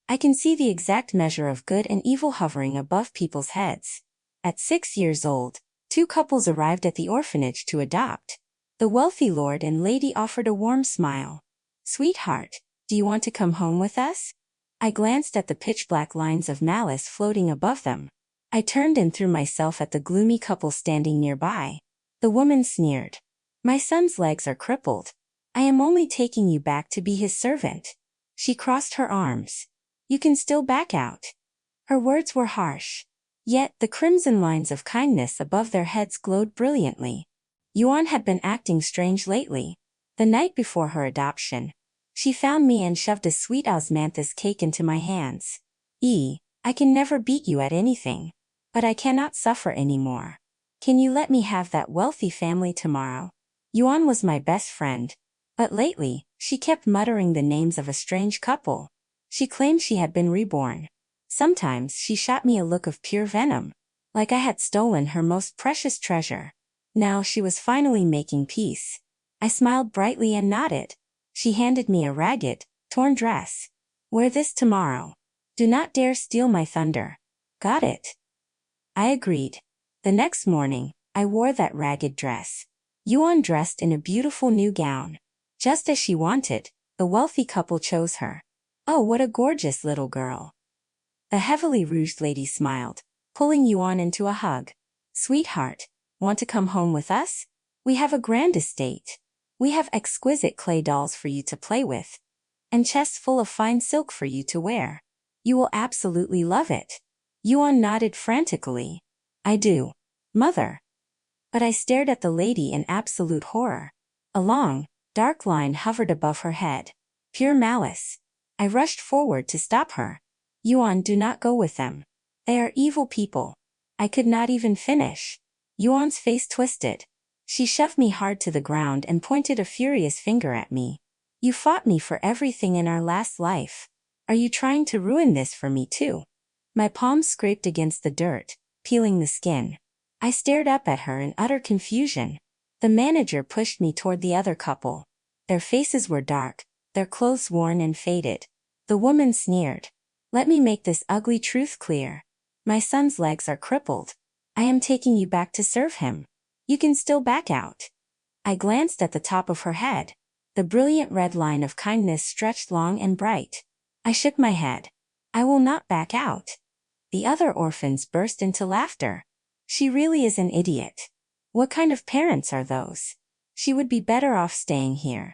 I can see the exact measure of good and evil hovering above people's heads. At 6 years old, 2 couples arrived at the orphanage to adopt. The wealthy lord and lady offered a warm smile. "Sweetheart, do you want to come home with us?" I glanced at the pitch-black lines of malice floating above them. I turned and threw myself at the gloomy couple standing nearby. The woman sneered. "My son's legs are crippled. I am only taking you back to be his servant." She crossed her arms. "You can still back out." Her words were harsh. Yet the crimson lines of kindness above their heads glowed brilliantly. Yuan had been acting strange lately. The night before her adoption, she found me and shoved a sweet osmanthus cake into my hands. "I can never beat you at anything. But I cannot suffer anymore. Can you let me have that wealthy family tomorrow?" Yuan was my best friend. But lately, she kept muttering the names of a strange couple. She claimed she had been reborn. Sometimes she shot me a look of pure venom, like I had stolen her most precious treasure. Now she was finally making peace. I smiled brightly and nodded. She handed me a ragged, torn dress. "Wear this tomorrow. Do not dare steal my thunder." "Got it." I agreed. The next morning, I wore that ragged dress. Yuan dressed in a beautiful new gown. Just as she wanted, the wealthy couple chose her. "Oh, what a gorgeous little girl." The heavily rouged lady smiled, pulling Yuan into a hug. "Sweetheart, want to come home with us? We have a grand estate. We have exquisite clay dolls for you to play with, and chests full of fine silk for you to wear. You will absolutely love it." Yuan nodded frantically. "I do, Mother." But I stared at the lady in absolute horror. A long, dark line hovered above her head. Pure malice. I rushed forward to stop her. "Yuan, do not go with them. They are evil people." I could not even finish. Yuan's face twisted. She shoved me hard to the ground and pointed a furious finger at me. "You fought me for everything in our last life. Are you trying to ruin this for me too?" My palms scraped against the dirt, peeling the skin. I stared up at her in utter confusion. The manager pushed me toward the other couple. Their faces were dark, their clothes worn and faded. The woman sneered. "Let me make this ugly truth clear. My son's legs are crippled. I am taking you back to serve him. You can still back out." I glanced at the top of her head. The brilliant red line of kindness stretched long and bright. I shook my head. "I will not back out." The other orphans burst into laughter. "She really is an idiot. What kind of parents are those? She would be better off staying here."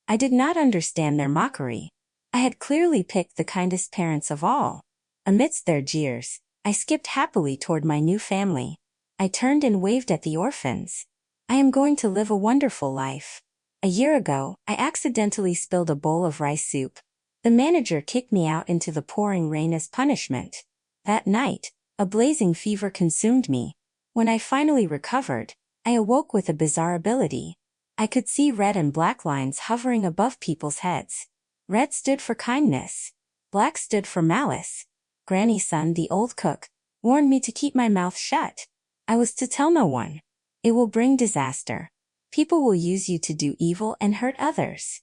I did not understand their mockery. I had clearly picked the kindest parents of all. Amidst their jeers, I skipped happily toward my new family. I turned and waved at the orphans. "I am going to live a wonderful life. A year ago, I accidentally spilled a bowl of rice soup. The manager kicked me out into the pouring rain as punishment. That night, a blazing fever consumed me. When I finally recovered, I awoke with a bizarre ability. I could see red and black lines hovering above people's heads. Red stood for kindness. Black stood for malice. Granny Sun, the old cook, warned me to keep my mouth shut. I was to tell no one. It will bring disaster. People will use you to do evil and hurt others.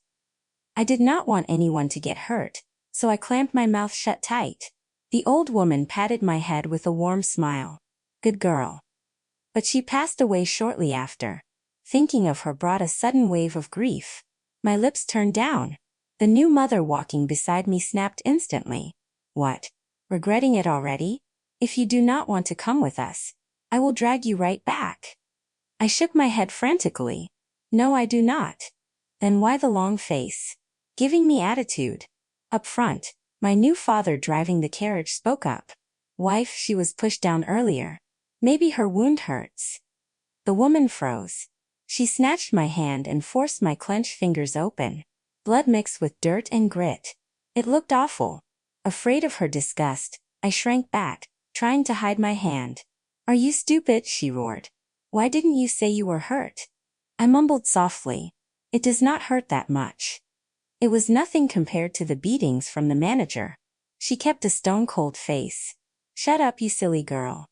I did not want anyone to get hurt, so I clamped my mouth shut tight. The old woman patted my head with a warm smile. "Good girl." But she passed away shortly after. Thinking of her brought a sudden wave of grief. My lips turned down. The new mother walking beside me snapped instantly. "What? Regretting it already? If you do not want to come with us, I will drag you right back." I shook my head frantically. "No, I do not." Then why the long face? Giving me attitude. Up front, my new father driving the carriage spoke up. "Wife, she was pushed down earlier. Maybe her wound hurts." The woman froze. She snatched my hand and forced my clenched fingers open. Blood mixed with dirt and grit. It looked awful. Afraid of her disgust, I shrank back, trying to hide my hand. "Are you stupid?" she roared. "Why didn't you say you were hurt?" I mumbled softly. "It does not hurt that much." It was nothing compared to the beatings from the manager. She kept a stone-cold face. "Shut up, you silly girl."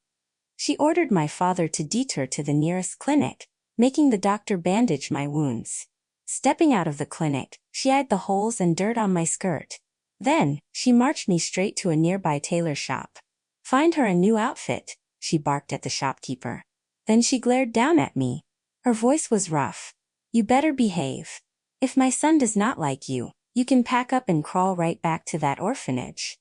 She ordered my father to detour to the nearest clinic, making the doctor bandage my wounds. Stepping out of the clinic, she eyed the holes and dirt on my skirt. Then, she marched me straight to a nearby tailor shop. "Find her a new outfit," she barked at the shopkeeper. Then she glared down at me. Her voice was rough. "You better behave. If my son does not like you, you can pack up and crawl right back to that orphanage."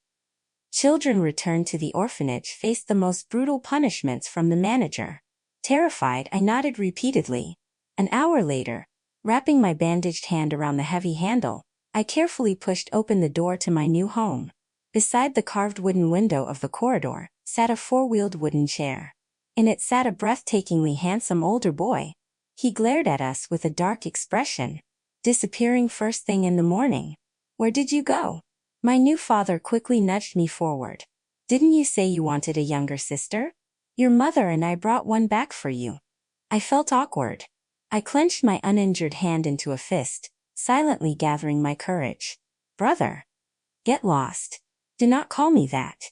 Children returned to the orphanage faced the most brutal punishments from the manager. Terrified, I nodded repeatedly. An hour later, wrapping my bandaged hand around the heavy handle, I carefully pushed open the door to my new home. Beside the carved wooden window of the corridor sat a four-wheeled wooden chair. In it sat a breathtakingly handsome older boy. He glared at us with a dark expression. "Disappearing first thing in the morning. Where did you go?" My new father quickly nudged me forward. "Didn't you say you wanted a younger sister? Your mother and I brought one back for you." I felt awkward. I clenched my uninjured hand into a fist, silently gathering my courage. "Brother. Get lost. Do not call me that."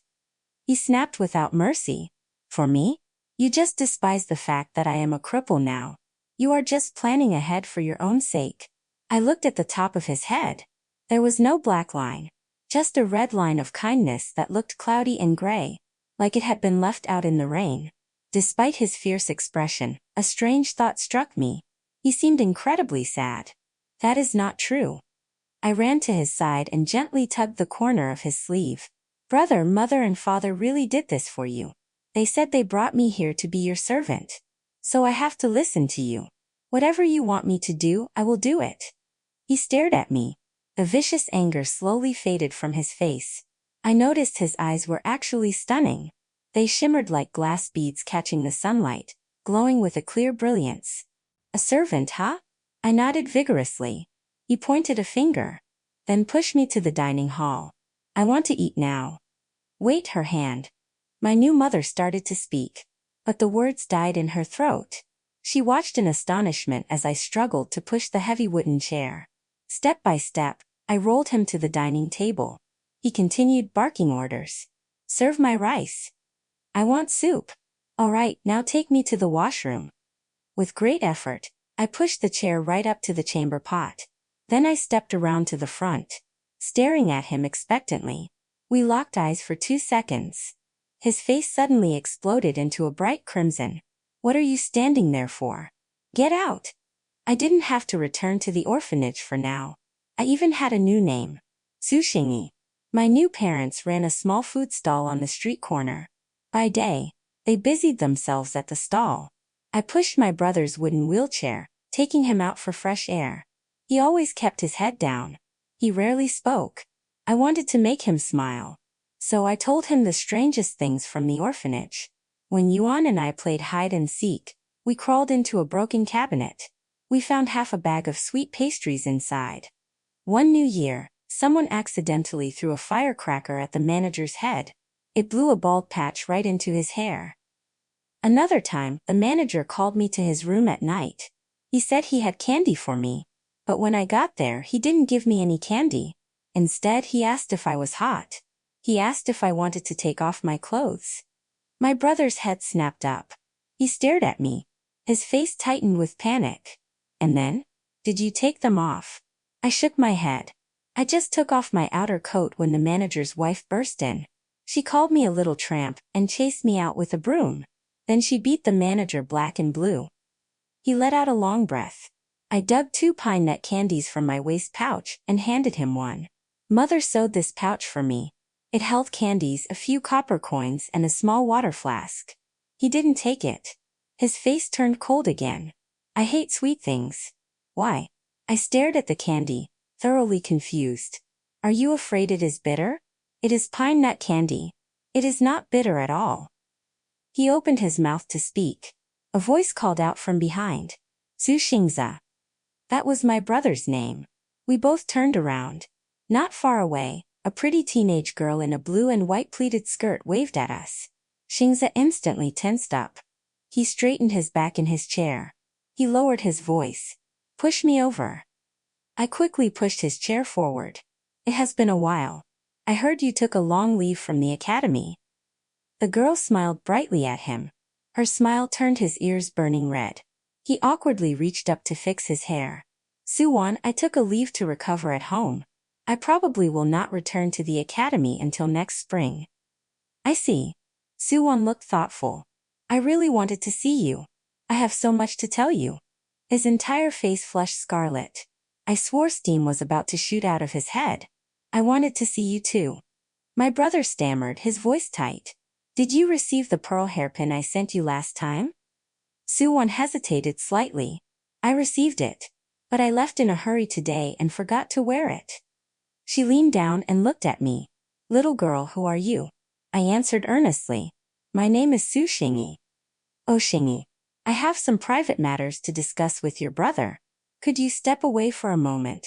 He snapped without mercy. "For me? You just despise the fact that I am a cripple now. You are just planning ahead for your own sake." I looked at the top of his head. There was no black line. Just a red line of kindness that looked cloudy and gray, like it had been left out in the rain. Despite his fierce expression, a strange thought struck me. He seemed incredibly sad. "That is not true." I ran to his side and gently tugged the corner of his sleeve. "Brother, mother and father really did this for you. They said they brought me here to be your servant. So I have to listen to you. Whatever you want me to do, I will do it." He stared at me. The vicious anger slowly faded from his face. I noticed his eyes were actually stunning. They shimmered like glass beads catching the sunlight, glowing with a clear brilliance. "A servant, huh?" I nodded vigorously. He pointed a finger, then pushed me to the dining hall. "I want to eat now." "Wait," her hand. My new mother started to speak, but the words died in her throat. She watched in astonishment as I struggled to push the heavy wooden chair. Step by step, I rolled him to the dining table. He continued barking orders. "Serve my rice." "I want soup." "All right, now take me to the washroom." With great effort, I pushed the chair right up to the chamber pot. Then I stepped around to the front, staring at him expectantly. We locked eyes for 2 seconds. His face suddenly exploded into a bright crimson. "What are you standing there for? Get out!" I didn't have to return to the orphanage for now. I even had a new name. Sushingi. My new parents ran a small food stall on the street corner. By day, they busied themselves at the stall. I pushed my brother's wooden wheelchair, taking him out for fresh air. He always kept his head down. He rarely spoke. I wanted to make him smile. So I told him the strangest things from the orphanage. When Yuan and I played hide and seek, we crawled into a broken cabinet. We found half a bag of sweet pastries inside. One New Year, someone accidentally threw a firecracker at the manager's head. It blew a bald patch right into his hair. Another time, the manager called me to his room at night. He said he had candy for me, but when I got there, he didn't give me any candy. Instead, he asked if I was hot. He asked if I wanted to take off my clothes. My brother's head snapped up. He stared at me. His face tightened with panic. "And then? Did you take them off?" I shook my head. "I just took off my outer coat when the manager's wife burst in. She called me a little tramp and chased me out with a broom. Then she beat the manager black and blue." He let out a long breath. I dug 2 pine nut candies from my waist pouch and handed him one. "Mother sewed this pouch for me. It held candies, a few copper coins, and a small water flask." He didn't take it. His face turned cold again. "I hate sweet things." "Why?" I stared at the candy, thoroughly confused. "Are you afraid it is bitter? It is pine nut candy. It is not bitter at all." He opened his mouth to speak. A voice called out from behind. "Sushingza." That was my brother's name. We both turned around. Not far away, a pretty teenage girl in a blue and white pleated skirt waved at us. Shingza instantly tensed up. He straightened his back in his chair. He lowered his voice. "Push me over." I quickly pushed his chair forward. "It has been a while. I heard you took a long leave from the academy." The girl smiled brightly at him. Her smile turned his ears burning red. He awkwardly reached up to fix his hair. "Suwon, I took a leave to recover at home. I probably will not return to the academy until next spring. I see. Suwon looked thoughtful. I really wanted to see you. I have so much to tell you. His entire face flushed scarlet. I swore steam was about to shoot out of his head. I wanted to see you too. My brother stammered, his voice tight. Did you receive the pearl hairpin I sent you last time? Suwon hesitated slightly. I received it. But I left in a hurry today and forgot to wear it. She leaned down and looked at me. Little girl, who are you? I answered earnestly. My name is Su Xingyi. Oh Xingyi. I have some private matters to discuss with your brother. Could you step away for a moment?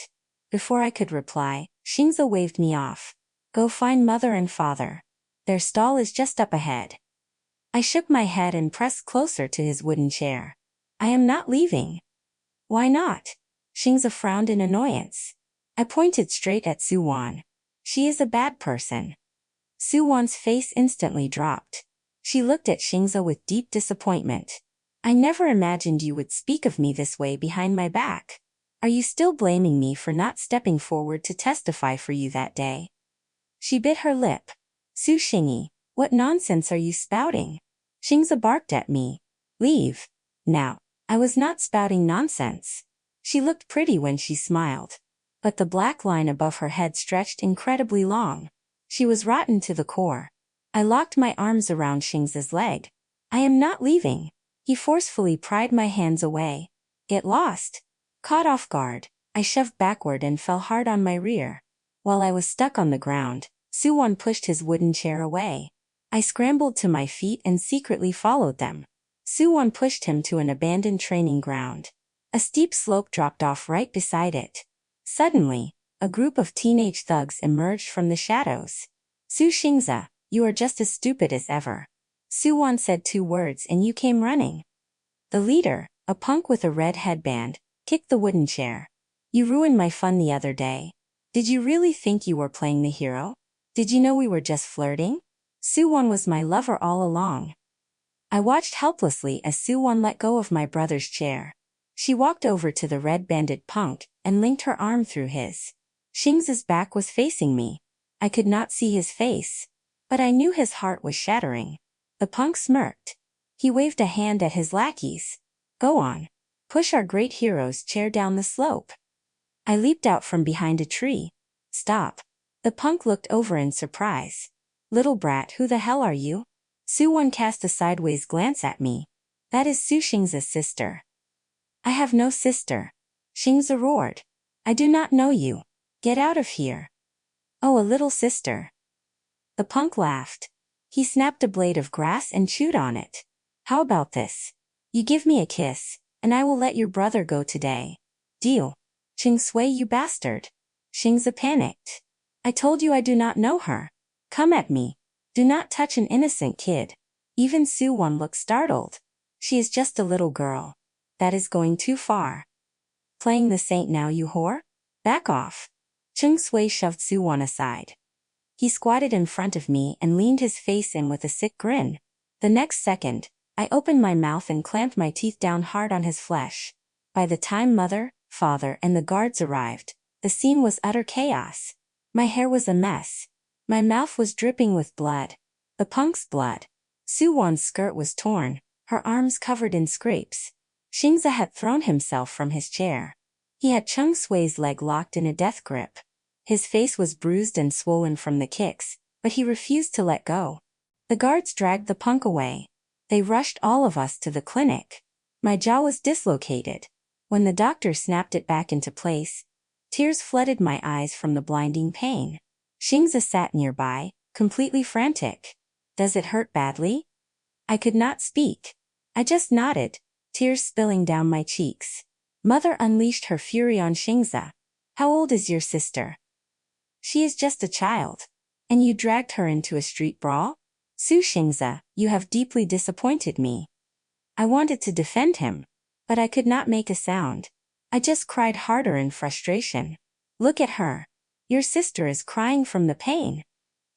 Before I could reply, Xingzi waved me off. Go find mother and father. Their stall is just up ahead. I shook my head and pressed closer to his wooden chair. I am not leaving. Why not? Xingzi frowned in annoyance. I pointed straight at Suwon. She is a bad person. Suwon's face instantly dropped. She looked at Xingzi with deep disappointment. I never imagined you would speak of me this way behind my back. Are you still blaming me for not stepping forward to testify for you that day? She bit her lip. Su Xingyi, what nonsense are you spouting? Xingzi barked at me. Leave. Now. I was not spouting nonsense. She looked pretty when she smiled. But the black line above her head stretched incredibly long. She was rotten to the core. I locked my arms around Xingzi's leg. I am not leaving. He forcefully pried my hands away. Get lost. Caught off guard, I shoved backward and fell hard on my rear. While I was stuck on the ground, Suwon pushed his wooden chair away. I scrambled to my feet and secretly followed them. Suwon pushed him to an abandoned training ground. A steep slope dropped off right beside it. Suddenly, a group of teenage thugs emerged from the shadows. Su Xingzi, you are just as stupid as ever. Suwon said 2 words and you came running. The leader, a punk with a red headband, kicked the wooden chair. You ruined my fun the other day. Did you really think you were playing the hero? Did you know we were just flirting? Suwon was my lover all along. I watched helplessly as Suwon let go of my brother's chair. She walked over to the red-banded punk and linked her arm through his. Xingzi's back was facing me. I could not see his face, but I knew his heart was shattering. The punk smirked. He waved a hand at his lackeys. Go on. Push our great hero's chair down the slope. I leaped out from behind a tree. Stop. The punk looked over in surprise. Little brat, who the hell are you? Suwon cast a sideways glance at me. That is Su Xingzi's sister. I have no sister. Xingzi roared. I do not know you. Get out of here. Oh, a little sister. The punk laughed. He snapped a blade of grass and chewed on it. How about this? You give me a kiss, and I will let your brother go today. Deal. Xingzi, you bastard. Xingzi panicked. I told you I do not know her. Come at me. Do not touch an innocent kid. Even Suwon looked startled. She is just a little girl. That is going too far. Playing the saint now, you whore? Back off. Xingzi shoved Suwon aside. He squatted in front of me and leaned his face in with a sick grin. The next second, I opened my mouth and clamped my teeth down hard on his flesh. By the time mother, father, and the guards arrived, the scene was utter chaos. My hair was a mess. My mouth was dripping with blood. The punk's blood. Suwon's skirt was torn, her arms covered in scrapes. Xingzi had thrown himself from his chair. He had Xingzi's leg locked in a death grip. His face was bruised and swollen from the kicks, but he refused to let go. The guards dragged the punk away. They rushed all of us to the clinic. My jaw was dislocated. When the doctor snapped it back into place, tears flooded my eyes from the blinding pain. Xingzi sat nearby, completely frantic. Does it hurt badly? I could not speak. I just nodded, tears spilling down my cheeks. Mother unleashed her fury on Xingzi. How old is your sister? She is just a child. And you dragged her into a street brawl? Su Xingzi, you have deeply disappointed me. I wanted to defend him, but I could not make a sound. I just cried harder in frustration. Look at her. Your sister is crying from the pain.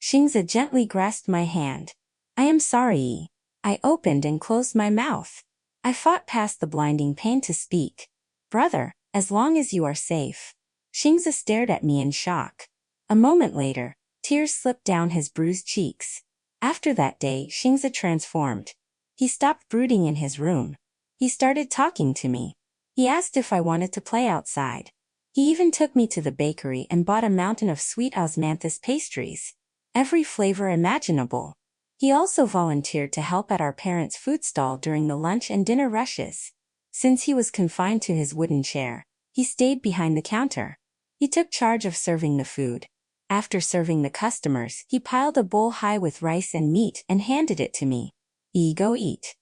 Xingzi gently grasped my hand. I am sorry. I opened and closed my mouth. I fought past the blinding pain to speak. Brother, as long as you are safe. Xingzi stared at me in shock. A moment later, tears slipped down his bruised cheeks. After that day, Xingza transformed. He stopped brooding in his room. He started talking to me. He asked if I wanted to play outside. He even took me to the bakery and bought a mountain of sweet osmanthus pastries. Every flavor imaginable. He also volunteered to help at our parents' food stall during the lunch and dinner rushes. Since he was confined to his wooden chair, he stayed behind the counter. He took charge of serving the food. After serving the customers, he piled a bowl high with rice and meat and handed it to me. Go eat.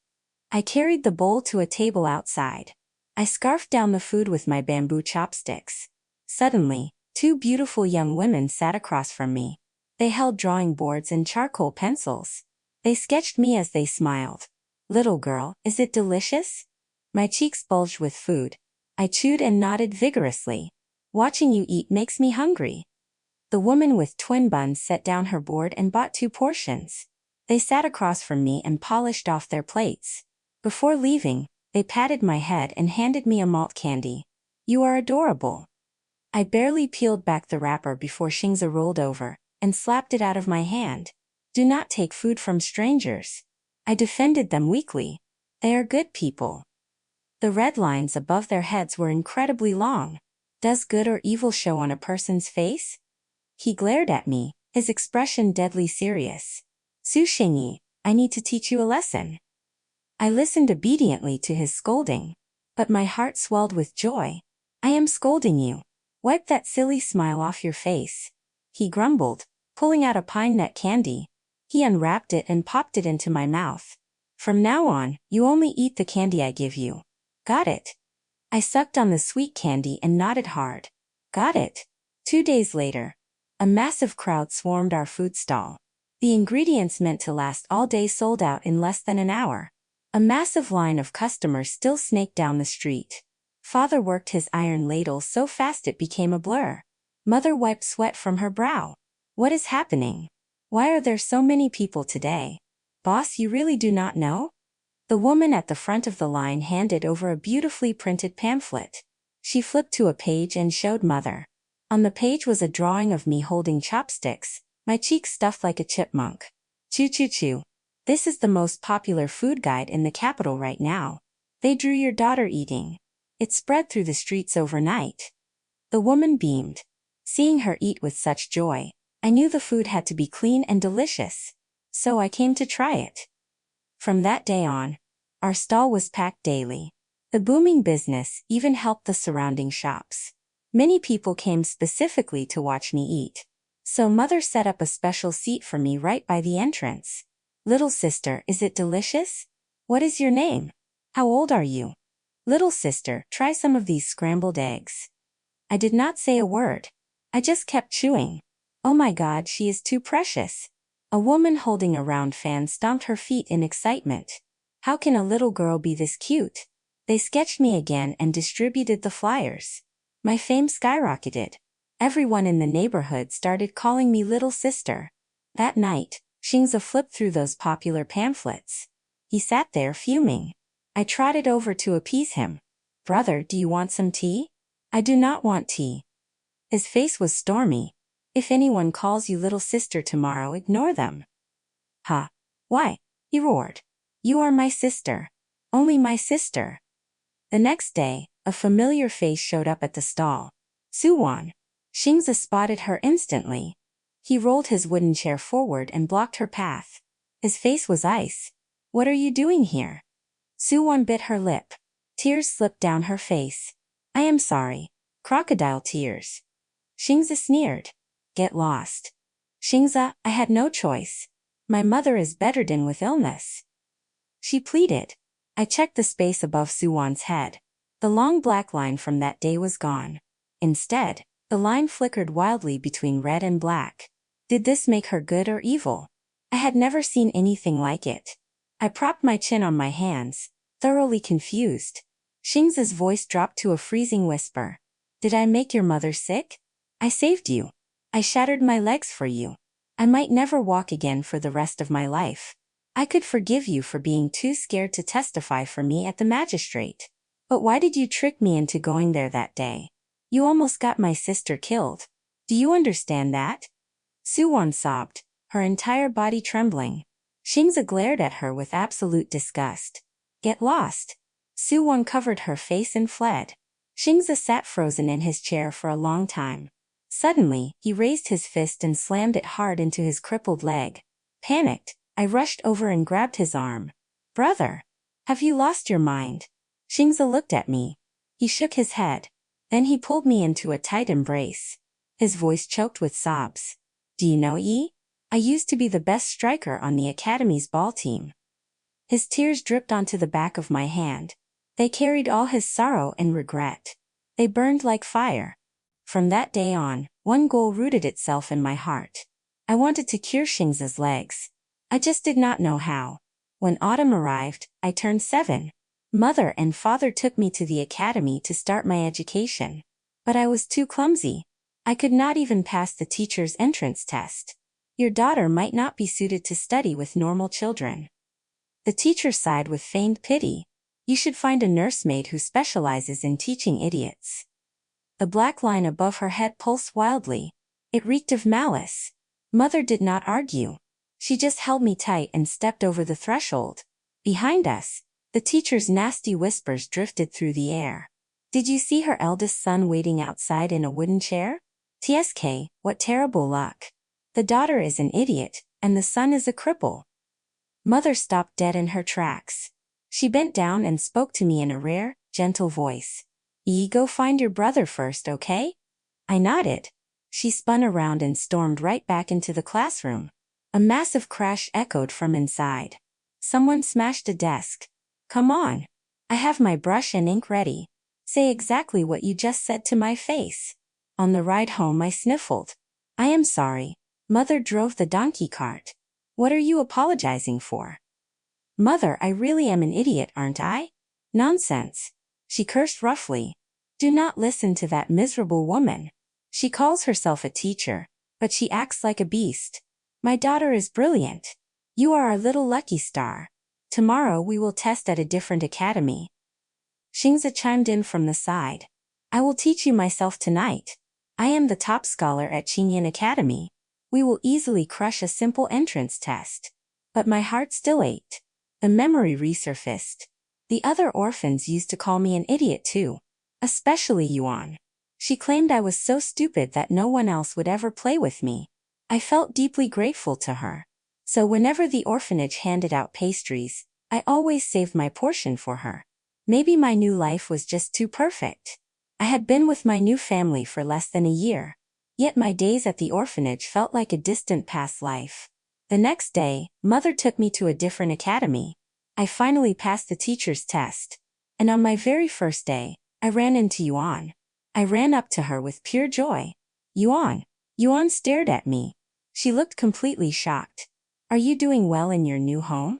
I carried the bowl to a table outside. I scarfed down the food with my bamboo chopsticks. Suddenly, two beautiful young women sat across from me. They held drawing boards and charcoal pencils. They sketched me as they smiled. Little girl, is it delicious? My cheeks bulged with food. I chewed and nodded vigorously. Watching you eat makes me hungry. The woman with twin buns set down her board and bought 2 portions. They sat across from me and polished off their plates. Before leaving, they patted my head and handed me a malt candy. You are adorable. I barely peeled back the wrapper before Xingza rolled over and slapped it out of my hand. Do not take food from strangers. I defended them weakly. They are good people. The red lines above their heads were incredibly long. Does good or evil show on a person's face? He glared at me, his expression deadly serious. Su Xingyi, I need to teach you a lesson. I listened obediently to his scolding, but my heart swelled with joy. I am scolding you. Wipe that silly smile off your face. He grumbled, pulling out a pine nut candy. He unwrapped it and popped it into my mouth. From now on, you only eat the candy I give you. Got it? I sucked on the sweet candy and nodded hard. Got it. 2 days later, a massive crowd swarmed our food stall. The ingredients meant to last all day sold out in less than an hour. A massive line of customers still snaked down the street. Father worked his iron ladle so fast it became a blur. Mother wiped sweat from her brow. What is happening? Why are there so many people today? Boss, you really do not know? The woman at the front of the line handed over a beautifully printed pamphlet. She flipped to a page and showed Mother. On the page was a drawing of me holding chopsticks, my cheeks stuffed like a chipmunk. Choo choo choo. This is the most popular food guide in the capital right now. They drew your daughter eating. It spread through the streets overnight. The woman beamed. Seeing her eat with such joy, I knew the food had to be clean and delicious. So I came to try it. From that day on, our stall was packed daily. The booming business even helped the surrounding shops. Many people came specifically to watch me eat. So Mother set up a special seat for me right by the entrance. Little sister, is it delicious? What is your name? How old are you? Little sister, try some of these scrambled eggs. I did not say a word. I just kept chewing. Oh my God, she is too precious. A woman holding a round fan stomped her feet in excitement. How can a little girl be this cute? They sketched me again and distributed the flyers. My fame skyrocketed. Everyone in the neighborhood started calling me little sister. That night, Xingza flipped through those popular pamphlets. He sat there fuming. I trotted over to appease him. Brother, do you want some tea? I do not want tea. His face was stormy. If anyone calls you little sister tomorrow, ignore them. Ha! Why? He roared. You are my sister. Only my sister. The next day, a familiar face showed up at the stall. Suwan. Xingza spotted her instantly. He rolled his wooden chair forward and blocked her path. His face was ice. What are you doing here? Suwan bit her lip. Tears slipped down her face. I am sorry. Crocodile tears. Xingza sneered. Get lost. Xingza, I had no choice. My mother is bedridden with illness. She pleaded. I checked the space above Suwan's head. The long black line from that day was gone. Instead, the line flickered wildly between red and black. Did this make her good or evil? I had never seen anything like it. I propped my chin on my hands, thoroughly confused. Xingza's voice dropped to a freezing whisper. Did I make your mother sick? I saved you. I shattered my legs for you. I might never walk again for the rest of my life. I could forgive you for being too scared to testify for me at the magistrate. But why did you trick me into going there that day? You almost got my sister killed. Do Do you understand that? Suwon sobbed, her entire body trembling. Shingza glared at her with absolute disgust. Get lost. Suwon covered her face and fled. Shingza sat frozen in his chair for a long time. Suddenly, he raised his fist and slammed it hard into his crippled leg. Panicked, I rushed over and grabbed his arm. Brother! Have you lost your mind? Shingza looked at me. He shook his head. Then he pulled me into a tight embrace. His voice choked with sobs. Do you know Yi? I used to be the best striker on the academy's ball team. His tears dripped onto the back of my hand. They carried all his sorrow and regret. They burned like fire. From that day on, one goal rooted itself in my heart. I wanted to cure Shingza's legs. I just did not know how. When autumn arrived, I turned 7. Mother and father took me to the academy to start my education. But I was too clumsy. I could not even pass the teacher's entrance test. Your daughter might not be suited to study with normal children. The teacher sighed with feigned pity. You should find a nursemaid who specializes in teaching idiots. The black line above her head pulsed wildly. It reeked of malice. Mother did not argue. She just held me tight and stepped over the threshold. Behind us, the teacher's nasty whispers drifted through the air. Did you see her eldest son waiting outside in a wooden chair? TSK, what terrible luck. The daughter is an idiot, and the son is a cripple. Mother stopped dead in her tracks. She bent down and spoke to me in a rare, gentle voice. Go find your brother first, okay? I nodded. She spun around and stormed right back into the classroom. A massive crash echoed from inside. Someone smashed a desk. Come on. I have my brush and ink ready. Say exactly what you just said to my face. On the ride home I sniffled. I am sorry. Mother drove the donkey cart. What are you apologizing for? Mother, I really am an idiot, aren't I? Nonsense. She cursed roughly. Do not listen to that miserable woman. She calls herself a teacher, but she acts like a beast. My daughter is brilliant. You are our little lucky star. Tomorrow we will test at a different academy. Shingza chimed in from the side. I will teach you myself tonight. I am the top scholar at Qingyan Academy. We will easily crush a simple entrance test. But my heart still ached. The memory resurfaced. The other orphans used to call me an idiot too. Especially Yuan. She claimed I was so stupid that no one else would ever play with me. I felt deeply grateful to her. So whenever the orphanage handed out pastries, I always saved my portion for her. Maybe my new life was just too perfect. I had been with my new family for less than a year. Yet my days at the orphanage felt like a distant past life. The next day, Mother took me to a different academy. I finally passed the teacher's test. And on my very first day, I ran into Yuan. I ran up to her with pure joy. Yuan. Yuan stared at me. She looked completely shocked. Are you doing well in your new home?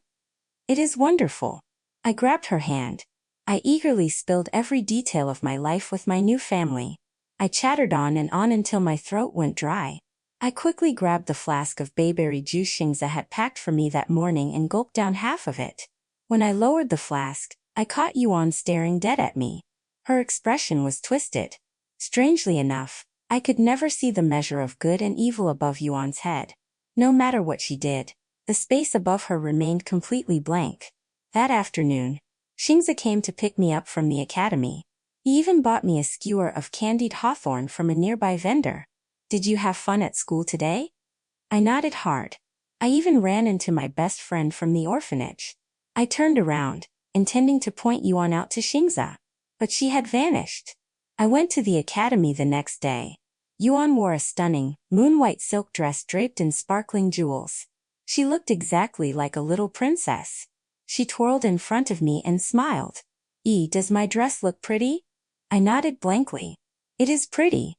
It is wonderful. I grabbed her hand. I eagerly spilled every detail of my life with my new family. I chattered on and on until my throat went dry. I quickly grabbed the flask of bayberry juice Shingza had packed for me that morning and gulped down half of it. When I lowered the flask, I caught Yuan staring dead at me. Her expression was twisted. Strangely enough, I could never see the measure of good and evil above Yuan's head. No matter what she did, the space above her remained completely blank. That afternoon, Shingza came to pick me up from the academy. He even bought me a skewer of candied hawthorn from a nearby vendor. Did you have fun at school today? I nodded hard. I even ran into my best friend from the orphanage. I turned around, intending to point Yuan out to Shingza, but she had vanished. I went to the academy the next day. Yuan wore a stunning, moon-white silk dress draped in sparkling jewels. She looked exactly like a little princess. She twirled in front of me and smiled. Does my dress look pretty? I nodded blankly. It is pretty.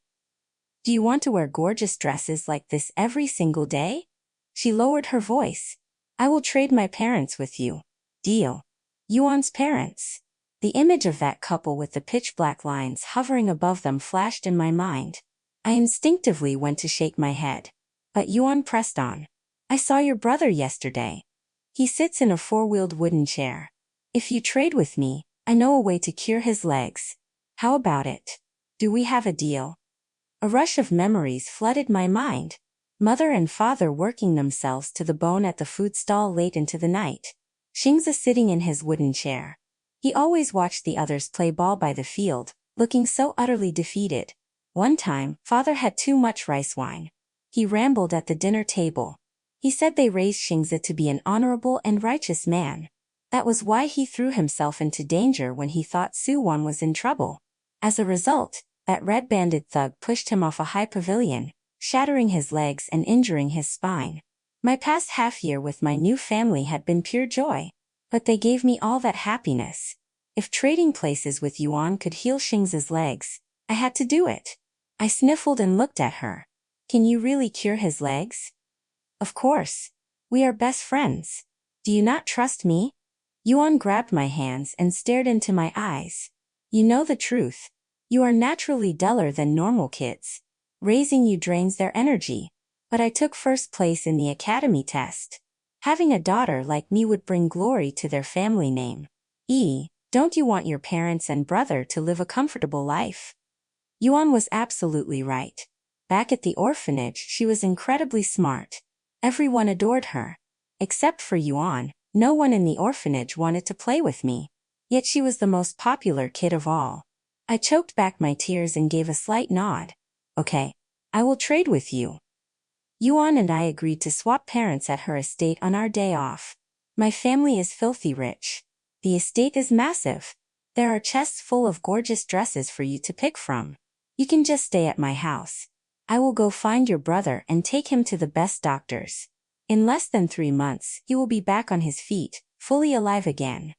Do you want to wear gorgeous dresses like this every single day? She lowered her voice. I will trade my parents with you. Deal. Yuan's parents. The image of that couple with the pitch-black lines hovering above them flashed in my mind. I instinctively went to shake my head. But Yuan pressed on. I saw your brother yesterday. He sits in a four-wheeled wooden chair. If you trade with me, I know a way to cure his legs. How about it? Do we have a deal? A rush of memories flooded my mind. Mother and father working themselves to the bone at the food stall late into the night. Xingzi sitting in his wooden chair. He always watched the others play ball by the field, looking so utterly defeated. One time, father had too much rice wine. He rambled at the dinner table. He said they raised Xingzi to be an honorable and righteous man. That was why he threw himself into danger when he thought Su Wan was in trouble. As a result, that red-banded thug pushed him off a high pavilion, shattering his legs and injuring his spine. My past half-year with my new family had been pure joy. But they gave me all that happiness. If trading places with Yuan could heal Xingzi's legs, I had to do it. I sniffled and looked at her. Can you really cure his legs? Of course. We are best friends. Do you not trust me? Yuan grabbed my hands and stared into my eyes. You know the truth. You are naturally duller than normal kids. Raising you drains their energy. But I took first place in the academy test. Having a daughter like me would bring glory to their family name. Don't you want your parents and brother to live a comfortable life? Yuan was absolutely right. Back at the orphanage, she was incredibly smart. Everyone adored her. Except for Yuan, no one in the orphanage wanted to play with me. Yet she was the most popular kid of all. I choked back my tears and gave a slight nod. Okay, I will trade with you. Yuan and I agreed to swap parents at her estate on our day off. My family is filthy rich. The estate is massive. There are chests full of gorgeous dresses for you to pick from. You can just stay at my house. I will go find your brother and take him to the best doctors. In less than 3 months, he will be back on his feet, fully alive again.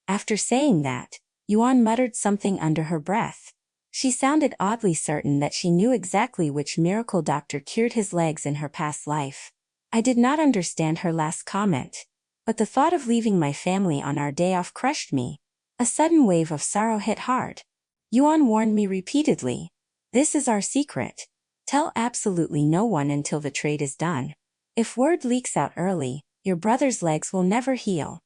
After saying that, Yuan muttered something under her breath. She sounded oddly certain that she knew exactly which miracle doctor cured his legs in her past life. I did not understand her last comment, but the thought of leaving my family on our day off crushed me. A sudden wave of sorrow hit hard. Yuan warned me repeatedly. This is our secret. Tell absolutely no one until the trade is done. If word leaks out early, your brother's legs will never heal.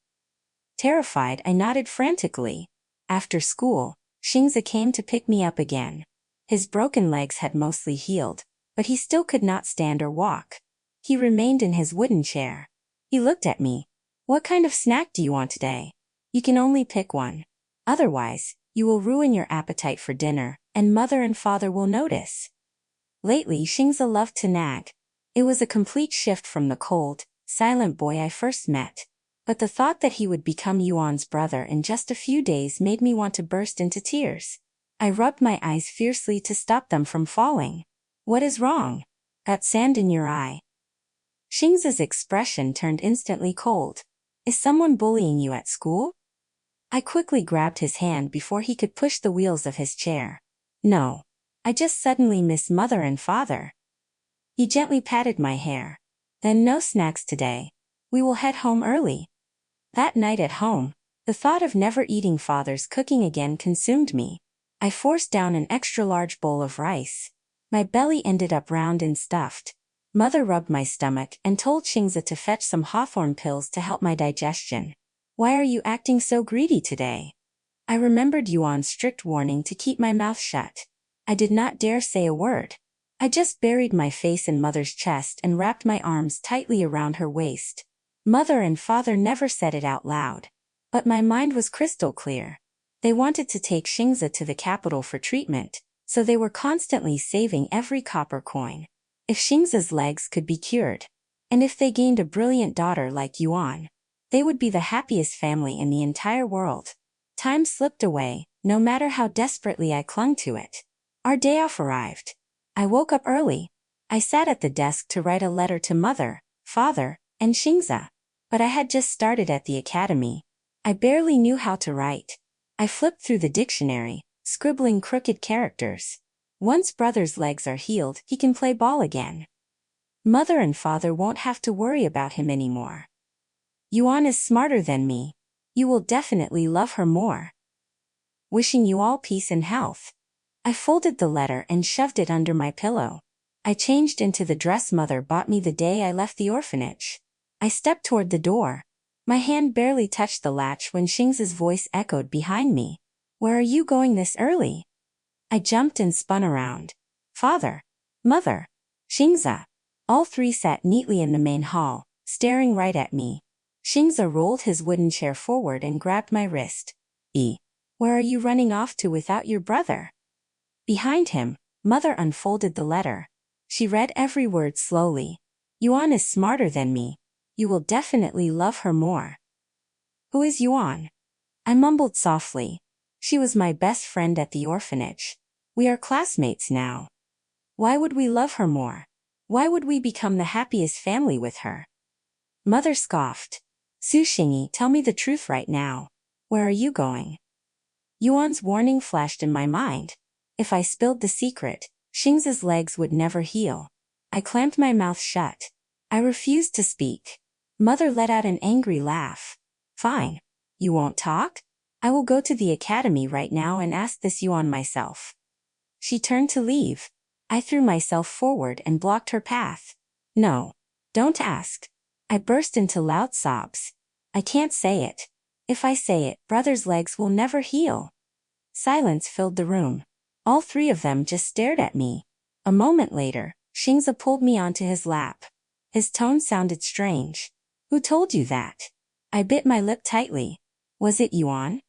Terrified, I nodded frantically. After school, Xingzi came to pick me up again. His broken legs had mostly healed, but he still could not stand or walk. He remained in his wooden chair. He looked at me. What kind of snack do you want today? You can only pick one. Otherwise, you will ruin your appetite for dinner, and mother and father will notice. Lately, Xingzi loved to nag. It was a complete shift from the cold, silent boy I first met. But the thought that he would become Yuan's brother in just a few days made me want to burst into tears. I rubbed my eyes fiercely to stop them from falling. What is wrong? Got sand in your eye? Xingzi's expression turned instantly cold. Is someone bullying you at school? I quickly grabbed his hand before he could push the wheels of his chair. No. I just suddenly miss mother and father. He gently patted my hair. Then no snacks today. We will head home early. That night at home, the thought of never eating father's cooking again consumed me. I forced down an extra-large bowl of rice. My belly ended up round and stuffed. Mother rubbed my stomach and told Xingzi to fetch some hawthorn pills to help my digestion. Why are you acting so greedy today? I remembered Yuan's strict warning to keep my mouth shut. I did not dare say a word. I just buried my face in mother's chest and wrapped my arms tightly around her waist. Mother and father never said it out loud. But my mind was crystal clear. They wanted to take Xingzi to the capital for treatment, so they were constantly saving every copper coin. If Xingzi's legs could be cured, and if they gained a brilliant daughter like Yuan, they would be the happiest family in the entire world. Time slipped away, no matter how desperately I clung to it. Our day off arrived. I woke up early. I sat at the desk to write a letter to mother, father, and Xingzi. But I had just started at the academy. I barely knew how to write. I flipped through the dictionary, scribbling crooked characters. Once brother's legs are healed, he can play ball again. Mother and father won't have to worry about him anymore. Yuan is smarter than me. You will definitely love her more. Wishing you all peace and health. I folded the letter and shoved it under my pillow. I changed into the dress mother bought me the day I left the orphanage. I stepped toward the door. My hand barely touched the latch when Xingzi's voice echoed behind me. Where are you going this early? I jumped and spun around. father, mother, Xingza. All three sat neatly in the main hall, staring right at me. Xingza rolled his wooden chair forward and grabbed my wrist. Where are you running off to without your brother? Behind him, mother unfolded the letter. She read every word slowly. Yuan is smarter than me. You will definitely love her more. Who is Yuan? I mumbled softly. She was my best friend at the orphanage. We are classmates now. Why would we love her more? Why would we become the happiest family with her? Mother scoffed. Su Xingyi, tell me the truth right now. Where are you going? Yuan's warning flashed in my mind. If I spilled the secret, Xingza's legs would never heal. I clamped my mouth shut. I refused to speak. Mother let out an angry laugh. Fine. You won't talk? I will go to the academy right now and ask this Yuan myself. She turned to leave. I threw myself forward and blocked her path. No. Don't ask. I burst into loud sobs. I can't say it. If I say it, brother's legs will never heal. Silence filled the room. All three of them just stared at me. A moment later, Xingza pulled me onto his lap. His tone sounded strange. Who told you that? I bit my lip tightly. Was it Yuan?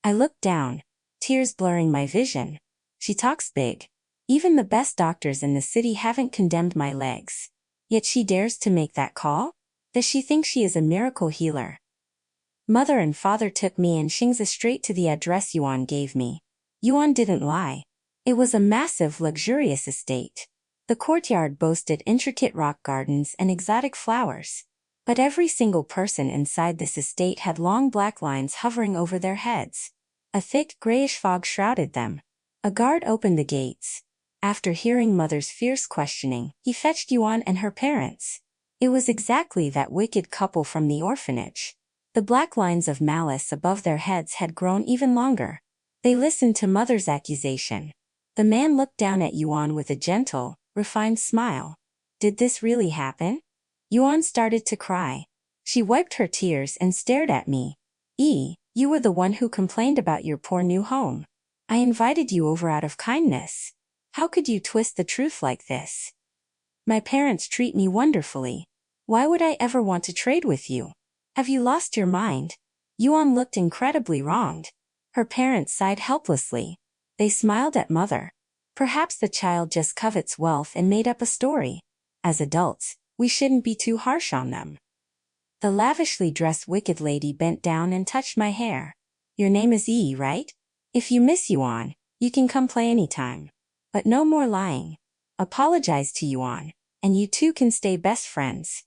I looked down, tears blurring my vision. She talks big. Even the best doctors in the city haven't condemned my legs. Yet she dares to make that call? Does she think she is a miracle healer? Mother and father took me and Xingza straight to the address Yuan gave me. Yuan didn't lie. It was a massive, luxurious estate. The courtyard boasted intricate rock gardens and exotic flowers. But every single person inside this estate had long black lines hovering over their heads. A thick grayish fog shrouded them. A guard opened the gates. After hearing Mother's fierce questioning, he fetched Yuan and her parents. It was exactly that wicked couple from the orphanage. The black lines of malice above their heads had grown even longer. They listened to Mother's accusation. The man looked down at Yuan with a gentle, refined smile. Did this really happen? Yuan started to cry. She wiped her tears and stared at me. You were the one who complained about your poor new home. I invited you over out of kindness. How could you twist the truth like this? My parents treat me wonderfully. Why would I ever want to trade with you? Have you lost your mind? Yuan looked incredibly wronged. Her parents sighed helplessly. They smiled at Mother. Perhaps the child just covets wealth and made up a story. As adults, we shouldn't be too harsh on them. The lavishly dressed wicked lady bent down and touched my hair. Your name is right? If you miss Yuan, you can come play anytime. But no more lying. Apologize to Yuan, and you two can stay best friends.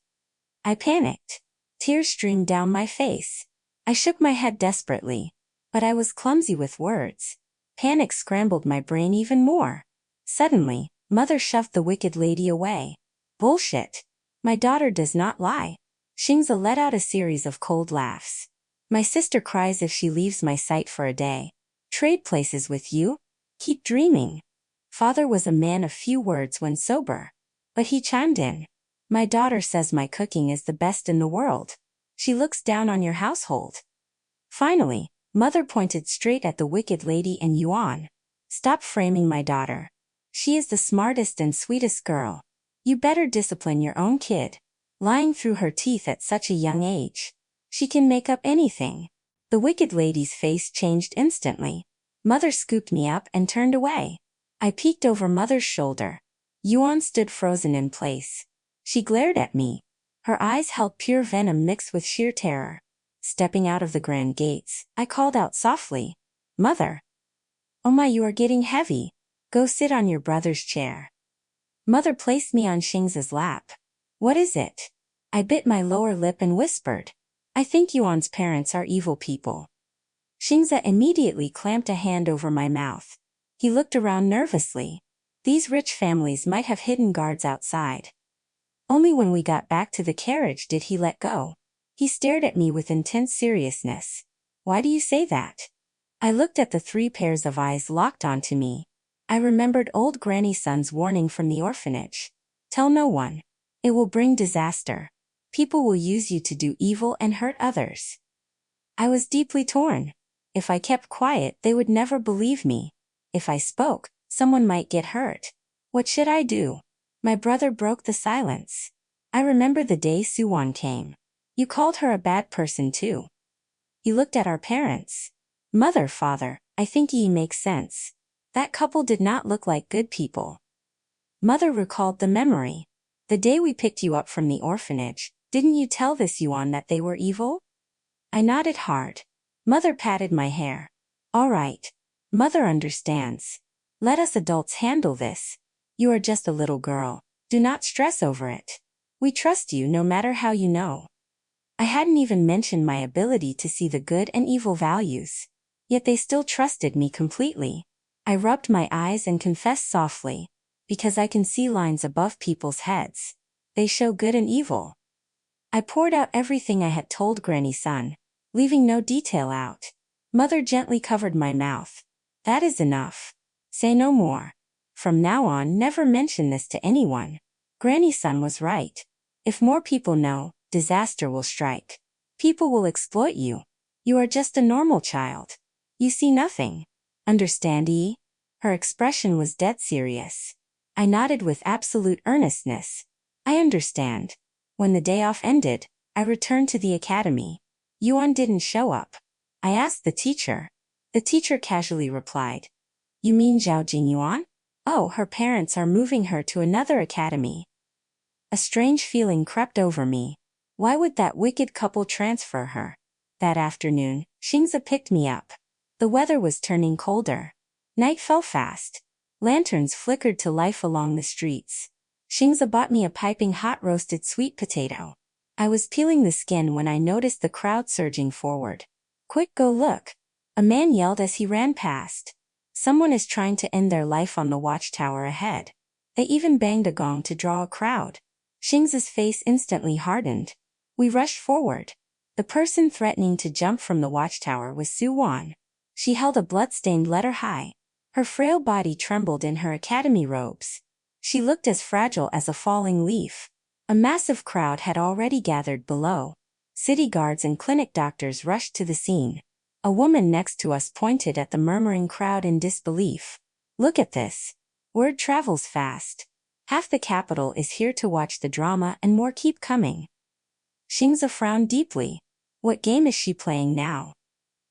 I panicked. Tears streamed down my face. I shook my head desperately. But I was clumsy with words. Panic scrambled my brain even more. Suddenly, Mother shoved the wicked lady away. Bullshit. My daughter does not lie. Xingza let out a series of cold laughs. My sister cries if she leaves my sight for a day. Trade places with you? Keep dreaming. Father was a man of few words when sober. But he chimed in. My daughter says my cooking is the best in the world. She looks down on your household. Finally, Mother pointed straight at the wicked lady and Yuan. Stop framing my daughter. She is the smartest and sweetest girl. You better discipline your own kid. Lying through her teeth at such a young age. She can make up anything. The wicked lady's face changed instantly. Mother scooped me up and turned away. I peeked over Mother's shoulder. Yuan stood frozen in place. She glared at me. Her eyes held pure venom mixed with sheer terror. Stepping out of the grand gates, I called out softly. Mother. Oh my, you are getting heavy. Go sit on your brother's chair. Mother placed me on Xingza's lap. What is it? I bit my lower lip and whispered. I think Yuan's parents are evil people. Xingza immediately clamped a hand over my mouth. He looked around nervously. These rich families might have hidden guards outside. Only when we got back to the carriage did he let go. He stared at me with intense seriousness. Why do you say that? I looked at the 3 pairs of eyes locked onto me. I remembered old Granny Sun's warning from the orphanage. Tell no one. It will bring disaster. People will use you to do evil and hurt others. I was deeply torn. If I kept quiet, they would never believe me. If I spoke, someone might get hurt. What should I do? My brother broke the silence. I remember the day Suwon came. You called her a bad person too. He looked at our parents. Mother, father, I think ye makes sense. That couple did not look like good people. Mother recalled the memory. The day we picked you up from the orphanage, didn't you tell this Yuan that they were evil? I nodded hard. Mother patted my hair. All right. Mother understands. Let us adults handle this. You are just a little girl. Do not stress over it. We trust you no matter how you know. I hadn't even mentioned my ability to see the good and evil values. Yet they still trusted me completely. I rubbed my eyes and confessed softly. Because I can see lines above people's heads. They show good and evil. I poured out everything I had told Granny-san, leaving no detail out. Mother gently covered my mouth. That is enough. Say no more. From now on, never mention this to anyone. Granny-san was right. If more people know, disaster will strike. People will exploit you. You are just a normal child. You see nothing. Understand, E? Her expression was dead serious. I nodded with absolute earnestness. I understand. When the day off ended, I returned to the academy. Yuan didn't show up. I asked the teacher. The teacher casually replied. You mean Zhao Jingyuan? Oh, her parents are moving her to another academy. A strange feeling crept over me. Why would that wicked couple transfer her? That afternoon, Xingza picked me up. The weather was turning colder. Night fell fast. Lanterns flickered to life along the streets. Xingza bought me a piping hot roasted sweet potato. I was peeling the skin when I noticed the crowd surging forward. Quick, go look. A man yelled as he ran past. Someone is trying to end their life on the watchtower ahead. They even banged a gong to draw a crowd. Xingza's face instantly hardened. We rushed forward. The person threatening to jump from the watchtower was Suwon. She held a blood-stained letter high. Her frail body trembled in her academy robes. She looked as fragile as a falling leaf. A massive crowd had already gathered below. City guards and clinic doctors rushed to the scene. A woman next to us pointed at the murmuring crowd in disbelief. Look at this. Word travels fast. Half the capital is here to watch the drama and more keep coming. Xingza frowned deeply. What game is she playing now?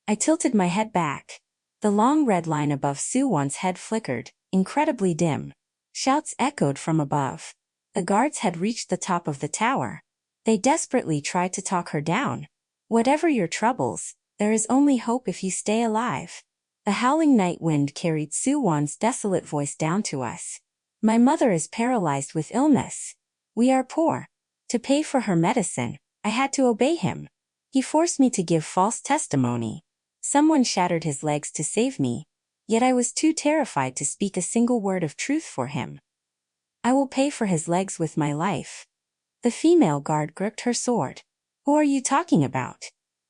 I tilted my head back. The long red line above Suwon's head flickered, incredibly dim. Shouts echoed from above. The guards had reached the top of the tower. They desperately tried to talk her down. Whatever your troubles, there is only hope if you stay alive. The howling night wind carried Suwon's desolate voice down to us. My mother is paralyzed with illness. We are poor. To pay for her medicine, I had to obey him. He forced me to give false testimony. Someone shattered his legs to save me, yet I was too terrified to speak a single word of truth for him. I will pay for his legs with my life. The female guard gripped her sword. Who are you talking about?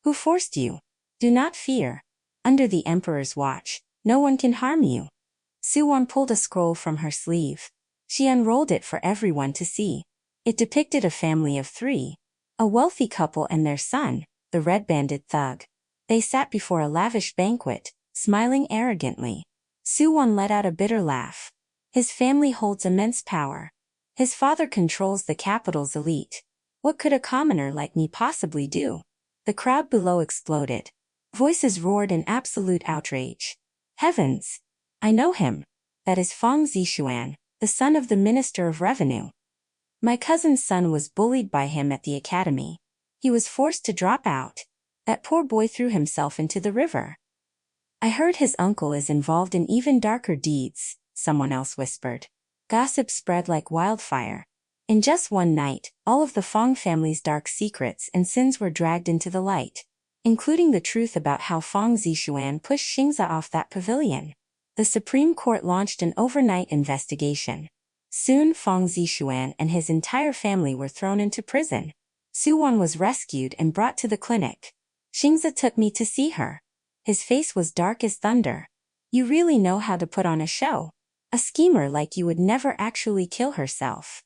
Who forced you? Do not fear. Under the Emperor's watch, no one can harm you. Suwon pulled a scroll from her sleeve. She unrolled it for everyone to see. It depicted a family of 3. A wealthy couple and their son, the red-banded thug. They sat before a lavish banquet, smiling arrogantly. Suwon let out a bitter laugh. His family holds immense power. His father controls the capital's elite. What could a commoner like me possibly do? The crowd below exploded. Voices roared in absolute outrage. Heavens! I know him. That is Fang Zishuan, the son of the Minister of Revenue. My cousin's son was bullied by him at the academy. He was forced to drop out. That poor boy threw himself into the river. I heard his uncle is involved in even darker deeds, someone else whispered. Gossip spread like wildfire. In just one night, all of the Fang family's dark secrets and sins were dragged into the light, including the truth about how Fang Zishuan pushed Xingza off that pavilion. The Supreme Court launched an overnight investigation. Soon Fang Zishuan and his entire family were thrown into prison. Suwon was rescued and brought to the clinic. Xingza took me to see her. His face was dark as thunder. You really know how to put on a show. A schemer like you would never actually kill herself.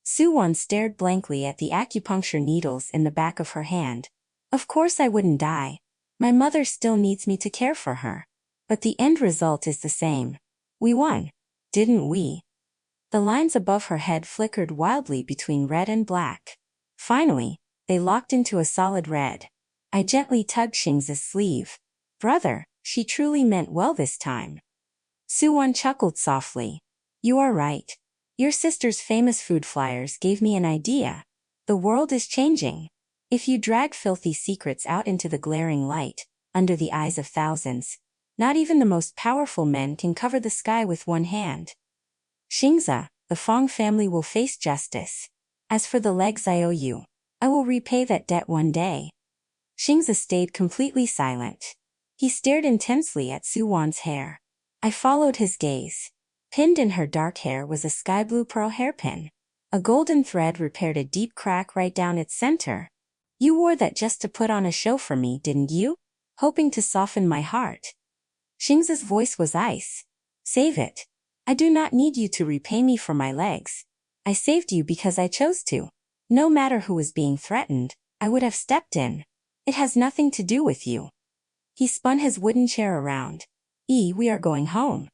Suwon stared blankly at the acupuncture needles in the back of her hand. Of course I wouldn't die. My mother still needs me to care for her. But the end result is the same. We won. Didn't we? The lines above her head flickered wildly between red and black. Finally, they locked into a solid red. I gently tugged Xing's sleeve. Brother, she truly meant well this time. Suwon chuckled softly. You are right. Your sister's famous food flyers gave me an idea. The world is changing. If you drag filthy secrets out into the glaring light, under the eyes of thousands, not even the most powerful men can cover the sky with one hand. Xingza, the Fong family will face justice. As for the legs I owe you, I will repay that debt one day. Xingza stayed completely silent. He stared intensely at Suwon's hair. I followed his gaze. Pinned in her dark hair was a sky blue pearl hairpin. A golden thread repaired a deep crack right down its center. You wore that just to put on a show for me, didn't you? Hoping to soften my heart. Xingza's voice was ice. Save it. I do not need you to repay me for my legs. I saved you because I chose to. No matter who was being threatened, I would have stepped in. It has nothing to do with you. He spun his wooden chair around. We are going home.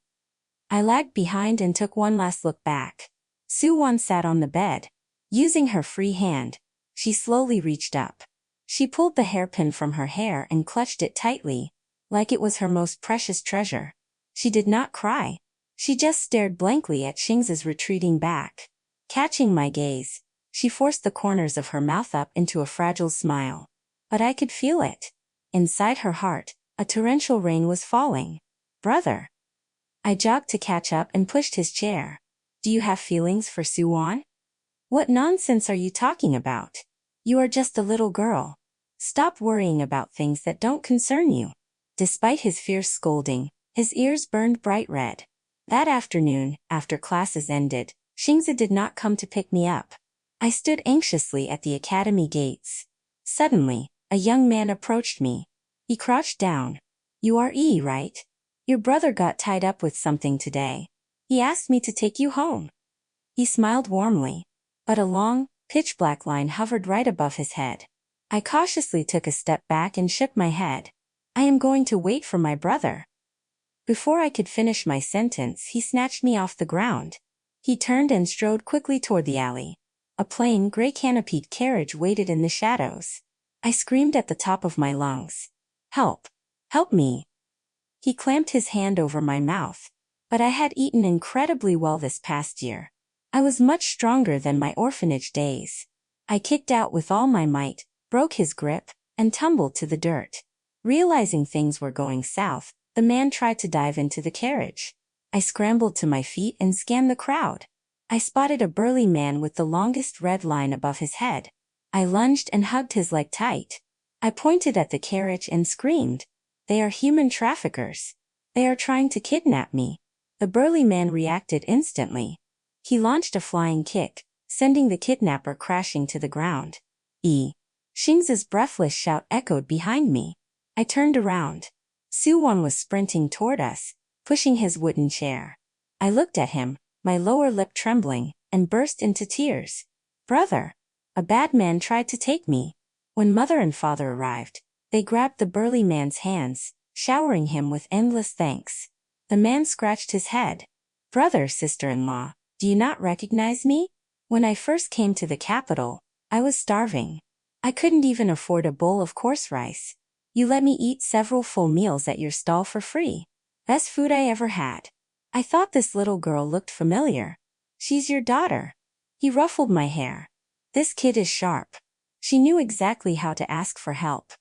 I lagged behind and took one last look back. Suwon sat on the bed. Using her free hand, she slowly reached up. She pulled the hairpin from her hair and clutched it tightly, like it was her most precious treasure. She did not cry. She just stared blankly at Xingza's retreating back. Catching my gaze, she forced the corners of her mouth up into a fragile smile. But I could feel it. Inside her heart, a torrential rain was falling. Brother. I jogged to catch up and pushed his chair. Do you have feelings for Suwon? What nonsense are you talking about? You are just a little girl. Stop worrying about things that don't concern you. Despite his fierce scolding, his ears burned bright red. That afternoon, after classes ended, Xingza did not come to pick me up. I stood anxiously at the academy gates. Suddenly, a young man approached me. He crouched down. You are right? Your brother got tied up with something today. He asked me to take you home. He smiled warmly, but a long, pitch-black line hovered right above his head. I cautiously took a step back and shook my head. I am going to wait for my brother. Before I could finish my sentence, he snatched me off the ground. He turned and strode quickly toward the alley. A plain, gray-canopied carriage waited in the shadows. I screamed at the top of my lungs. Help! Help me! He clamped his hand over my mouth. But I had eaten incredibly well this past year. I was much stronger than my orphanage days. I kicked out with all my might, broke his grip, and tumbled to the dirt. Realizing things were going south, the man tried to dive into the carriage. I scrambled to my feet and scanned the crowd. I spotted a burly man with the longest red line above his head. I lunged and hugged his leg tight. I pointed at the carriage and screamed, "They are human traffickers. They are trying to kidnap me." The burly man reacted instantly. He launched a flying kick, sending the kidnapper crashing to the ground. Xingza's breathless shout echoed behind me. I turned around. Suwon was sprinting toward us, pushing his wooden chair. I looked at him, my lower lip trembling, and burst into tears. Brother! A bad man tried to take me. When mother and father arrived, they grabbed the burly man's hands, showering him with endless thanks. The man scratched his head. Brother, sister-in-law, do you not recognize me? When I first came to the capital, I was starving. I couldn't even afford a bowl of coarse rice. You let me eat several full meals at your stall for free. Best food I ever had. I thought this little girl looked familiar. She's your daughter. He ruffled my hair. This kid is sharp. She knew exactly how to ask for help.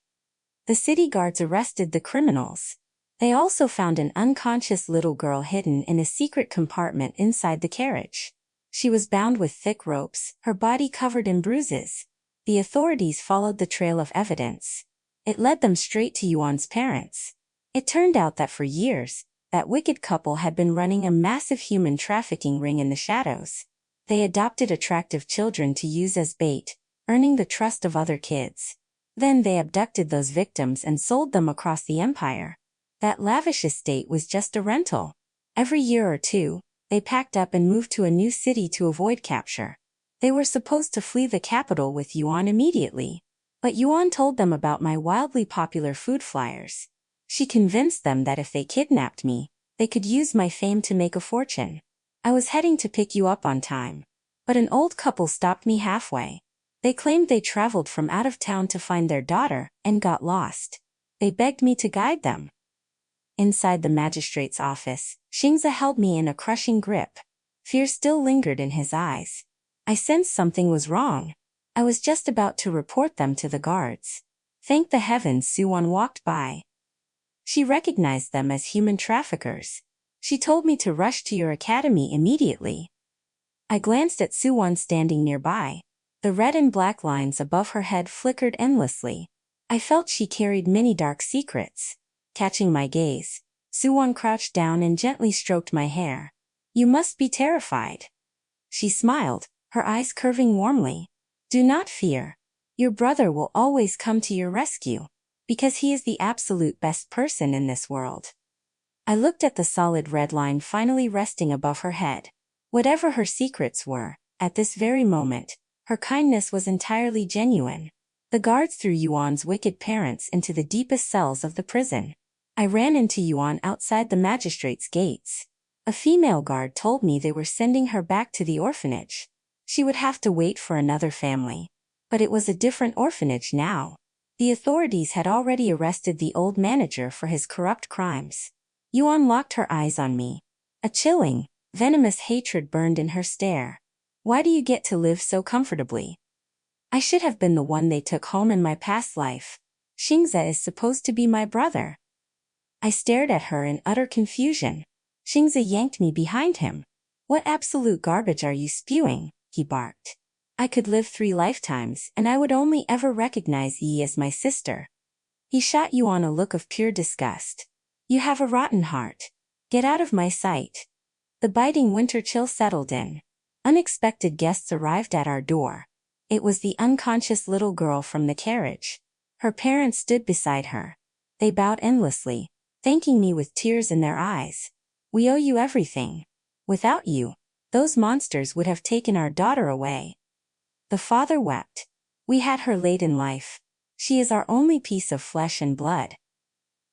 The city guards arrested the criminals. They also found an unconscious little girl hidden in a secret compartment inside the carriage. She was bound with thick ropes, her body covered in bruises. The authorities followed the trail of evidence. It led them straight to Yuan's parents. It turned out that for years, that wicked couple had been running a massive human trafficking ring in the shadows. They adopted attractive children to use as bait, earning the trust of other kids. Then they abducted those victims and sold them across the empire. That lavish estate was just a rental. Every year or two, they packed up and moved to a new city to avoid capture. They were supposed to flee the capital with Yuan immediately. But Yuan told them about my wildly popular food flyers. She convinced them that if they kidnapped me, they could use my fame to make a fortune. I was heading to pick you up on time. But an old couple stopped me halfway. They claimed they traveled from out of town to find their daughter and got lost. They begged me to guide them. Inside the magistrate's office, Xingze held me in a crushing grip. Fear still lingered in his eyes. I sensed something was wrong. I was just about to report them to the guards. Thank the heavens Suwon walked by. She recognized them as human traffickers. She told me to rush to your academy immediately. I glanced at Suwon standing nearby. The red and black lines above her head flickered endlessly. I felt she carried many dark secrets. Catching my gaze, Suwon crouched down and gently stroked my hair. You must be terrified. She smiled, her eyes curving warmly. Do not fear. Your brother will always come to your rescue, because he is the absolute best person in this world. I looked at the solid red line finally resting above her head. Whatever her secrets were, at this very moment, her kindness was entirely genuine. The guards threw Yuan's wicked parents into the deepest cells of the prison. I ran into Yuan outside the magistrate's gates. A female guard told me they were sending her back to the orphanage. She would have to wait for another family. But it was a different orphanage now. The authorities had already arrested the old manager for his corrupt crimes. Yuan locked her eyes on me. A chilling, venomous hatred burned in her stare. Why do you get to live so comfortably? I should have been the one they took home in my past life. Xingze is supposed to be my brother. I stared at her in utter confusion. Xingze yanked me behind him. What absolute garbage are you spewing? He barked. I could live 3 lifetimes and I would only ever recognize Yi as my sister. He shot Yuan a look of pure disgust. You have a rotten heart. Get out of my sight. The biting winter chill settled in. Unexpected guests arrived at our door. It was the unconscious little girl from the carriage. Her parents stood beside her. They bowed endlessly, thanking me with tears in their eyes. We owe you everything. Without you, those monsters would have taken our daughter away. The father wept. We had her late in life. She is our only piece of flesh and blood.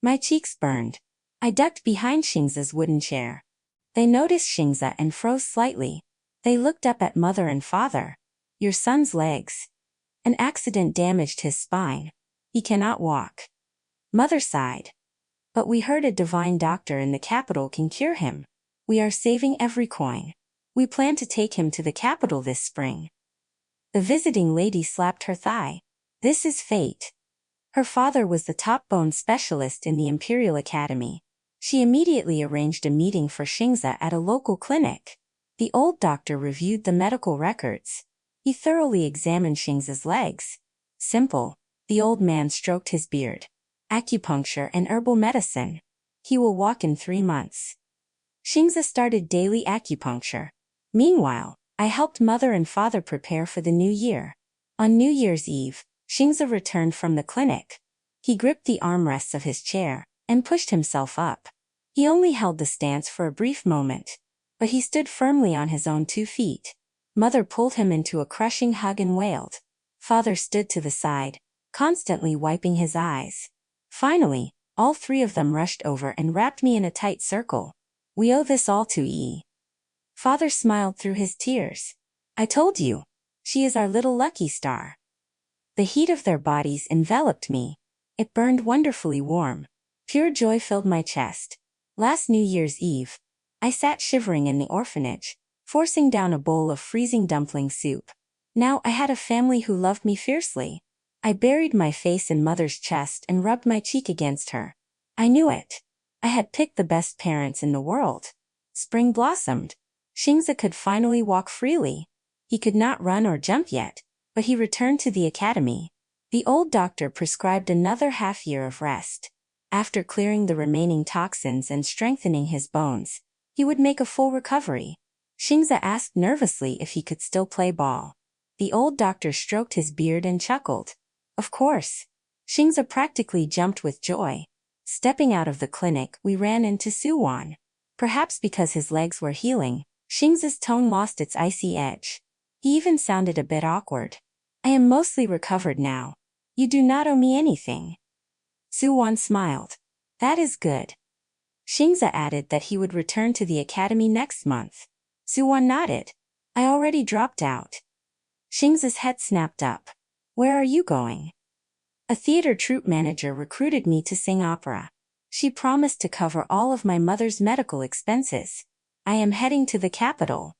My cheeks burned. I ducked behind Xingze's wooden chair. They noticed Xingze and froze slightly. They looked up at mother and father. Your son's legs. An accident damaged his spine. He cannot walk. Mother sighed. But we heard a divine doctor in the capital can cure him. We are saving every coin. We plan to take him to the capital this spring. The visiting lady slapped her thigh. This is fate. Her father was the top bone specialist in the Imperial Academy. She immediately arranged a meeting for Xingze at a local clinic. The old doctor reviewed the medical records. He thoroughly examined Xingze's legs. Simple. The old man stroked his beard. Acupuncture and herbal medicine. He will walk in 3 months. Xingze started daily acupuncture. Meanwhile, I helped mother and father prepare for the new year. On New Year's Eve, Xingze returned from the clinic. He gripped the armrests of his chair and pushed himself up. He only held the stance for a brief moment, but he stood firmly on his own 2 feet. Mother pulled him into a crushing hug and wailed. Father stood to the side, constantly wiping his eyes. Finally, all 3 of them rushed over and wrapped me in a tight circle. We owe this all to Yi. Father smiled through his tears. I told you. She is our little lucky star. The heat of their bodies enveloped me. It burned wonderfully warm. Pure joy filled my chest. Last New Year's Eve, I sat shivering in the orphanage, forcing down a bowl of freezing dumpling soup. Now I had a family who loved me fiercely. I buried my face in mother's chest and rubbed my cheek against her. I knew it. I had picked the best parents in the world. Spring blossomed. Xingze could finally walk freely. He could not run or jump yet, but he returned to the academy. The old doctor prescribed another half-year of rest. After clearing the remaining toxins and strengthening his bones, he would make a full recovery. Xingze asked nervously if he could still play ball. The old doctor stroked his beard and chuckled. Of course. Xingze practically jumped with joy. Stepping out of the clinic, we ran into Suwon. Perhaps because his legs were healing, Xingze's tone lost its icy edge. He even sounded a bit awkward. I am mostly recovered now. You do not owe me anything. Suwon smiled. That is good. Xingze added that he would return to the academy next month. Suwon nodded. I already dropped out. Xingza's head snapped up. Where are you going? A theater troupe manager recruited me to sing opera. She promised to cover all of my mother's medical expenses. I am heading to the capital.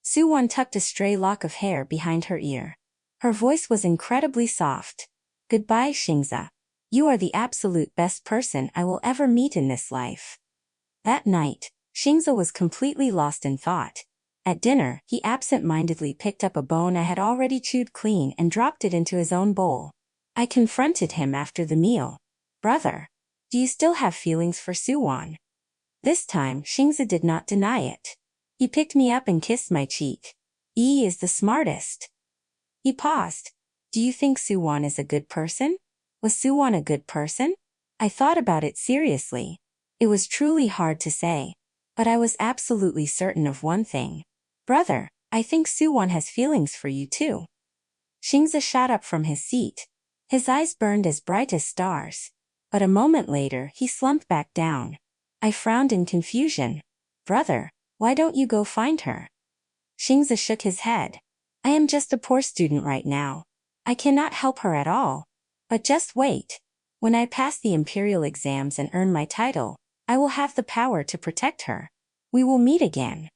Suwon tucked a stray lock of hair behind her ear. Her voice was incredibly soft. Goodbye, Xingza. You are the absolute best person I will ever meet in this life. That night, Xingza was completely lost in thought. At dinner, he absent-mindedly picked up a bone I had already chewed clean and dropped it into his own bowl. I confronted him after the meal. Brother, do you still have feelings for Suwon? This time, Xingza did not deny it. He picked me up and kissed my cheek. Yi is the smartest. He paused. Do you think Suwon is a good person? Was Suwon a good person? I thought about it seriously. It was truly hard to say. But I was absolutely certain of one thing. Brother, I think Suwon has feelings for you too. Xingza shot up from his seat. His eyes burned as bright as stars. But a moment later, he slumped back down. I frowned in confusion. Brother, why don't you go find her? Xingza shook his head. I am just a poor student right now. I cannot help her at all. But just wait. When I pass the imperial exams and earn my title, I will have the power to protect her. We will meet again.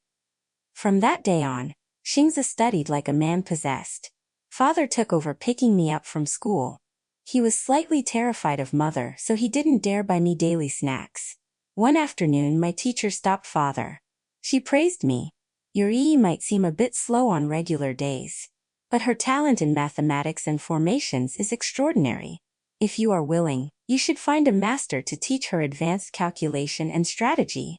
From that day on, Xingza studied like a man possessed. Father took over picking me up from school. He was slightly terrified of Mother, so he didn't dare buy me daily snacks. One afternoon, my teacher stopped Father. She praised me. Your Yi might seem a bit slow on regular days, but her talent in mathematics and formations is extraordinary. If you are willing, you should find a master to teach her advanced calculation and strategy.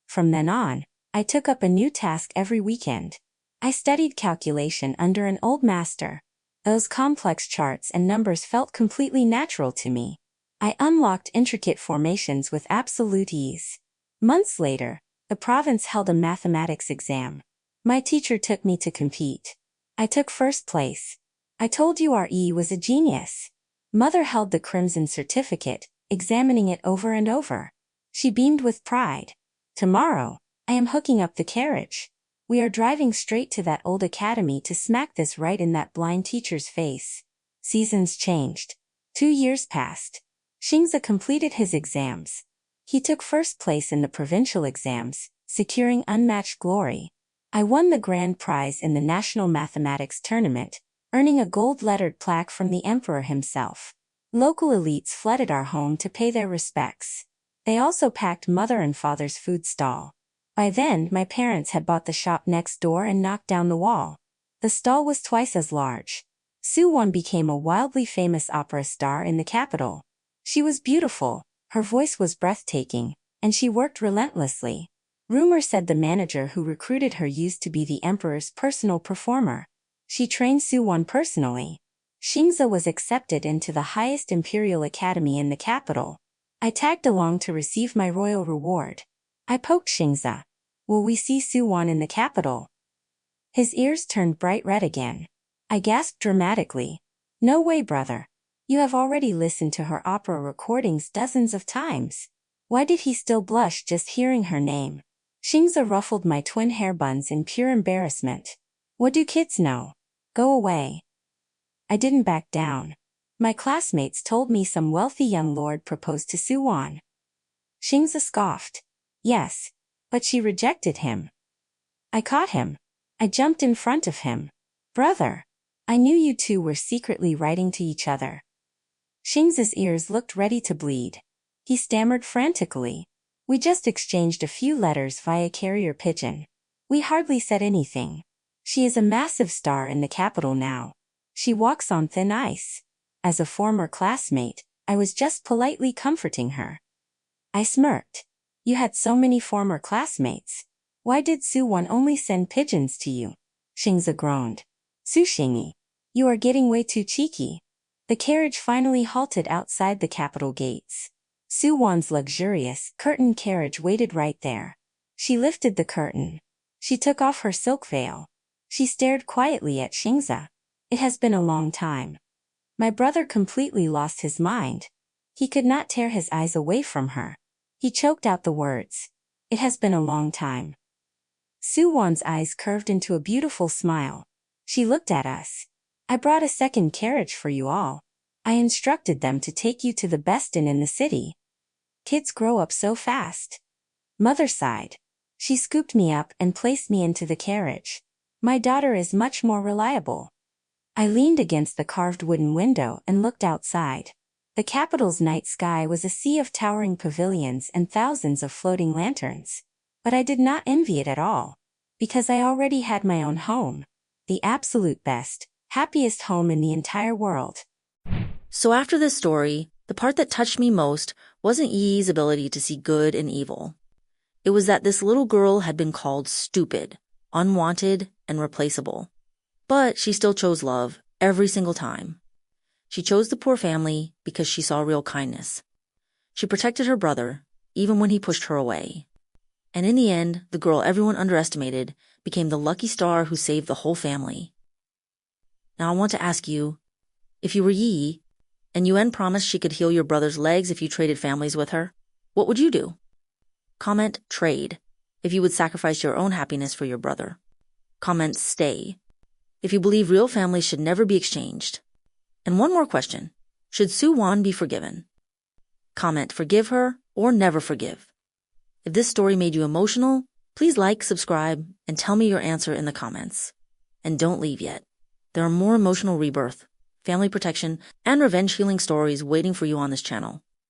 From then on, I took up a new task every weekend. I studied calculation under an old master. Those complex charts and numbers felt completely natural to me. I unlocked intricate formations with absolute ease. Months later, the province held a mathematics exam. My teacher took me to compete. I took first place. I told you our E was a genius. Mother held the crimson certificate, examining it over and over. She beamed with pride. Tomorrow, I am hooking up the carriage. We are driving straight to that old academy to smack this right in that blind teacher's face. Seasons changed. 2 years passed. Xingza completed his exams. He took first place in the provincial exams, securing unmatched glory. I won the grand prize in the National Mathematics Tournament, earning a gold-lettered plaque from the emperor himself. Local elites flooded our home to pay their respects. They also packed Mother and Father's food stall. By then, my parents had bought the shop next door and knocked down the wall. The stall was twice as large. Suwon became a wildly famous opera star in the capital. She was beautiful, her voice was breathtaking, and she worked relentlessly. Rumor said the manager who recruited her used to be the emperor's personal performer. She trained Suwon personally. Xingza was accepted into the highest imperial academy in the capital. I tagged along to receive my royal reward. I poked Xingza. Will we see Suwon in the capital? His ears turned bright red again. I gasped dramatically. No way, brother. You have already listened to her opera recordings dozens of times. Why did he still blush just hearing her name? Xingza ruffled my twin hair buns in pure embarrassment. What do kids know? Go away. I didn't back down. My classmates told me some wealthy young lord proposed to Suwon. Xingza scoffed. Yes, but she rejected him. I caught him. I jumped in front of him. Brother, I knew you two were secretly writing to each other. Xingza's ears looked ready to bleed. He stammered frantically. We just exchanged a few letters via carrier pigeon. We hardly said anything. She is a massive star in the capital now. She walks on thin ice. As a former classmate, I was just politely comforting her. I smirked. You had so many former classmates. Why did Suwon only send pigeons to you? Xingza groaned. Suxingyi, you are getting way too cheeky. The carriage finally halted outside the capital gates. Suwon's luxurious, curtained carriage waited right there. She lifted the curtain. She took off her silk veil. She stared quietly at Xingza. It has been a long time. My brother completely lost his mind. He could not tear his eyes away from her. He choked out the words. It has been a long time. Suwon's eyes curved into a beautiful smile. She looked at us. I brought a second carriage for you all. I instructed them to take you to the best inn in the city. Kids grow up so fast. Mother sighed. She scooped me up and placed me into the carriage. My daughter is much more reliable. I leaned against the carved wooden window and looked outside. The capital's night sky was a sea of towering pavilions and thousands of floating lanterns. But I did not envy it at all, because I already had my own home. The absolute best, happiest home in the entire world. So after this story, the part that touched me most wasn't Yi's ability to see good and evil. It was that this little girl had been called stupid, unwanted, and replaceable. But she still chose love every single time. She chose the poor family because she saw real kindness. She protected her brother, even when he pushed her away. And in the end, the girl everyone underestimated became the lucky star who saved the whole family. Now I want to ask you, if you were Yi, and Yuen promised she could heal your brother's legs if you traded families with her, what would you do? Comment trade, if you would sacrifice your own happiness for your brother. Comment stay, if you believe real families should never be exchanged. And one more question, should Suwon be forgiven? Comment forgive her or never forgive. If this story made you emotional, please like, subscribe, and tell me your answer in the comments. And don't leave yet. There are more emotional rebirth, family protection, and revenge healing stories waiting for you on this channel.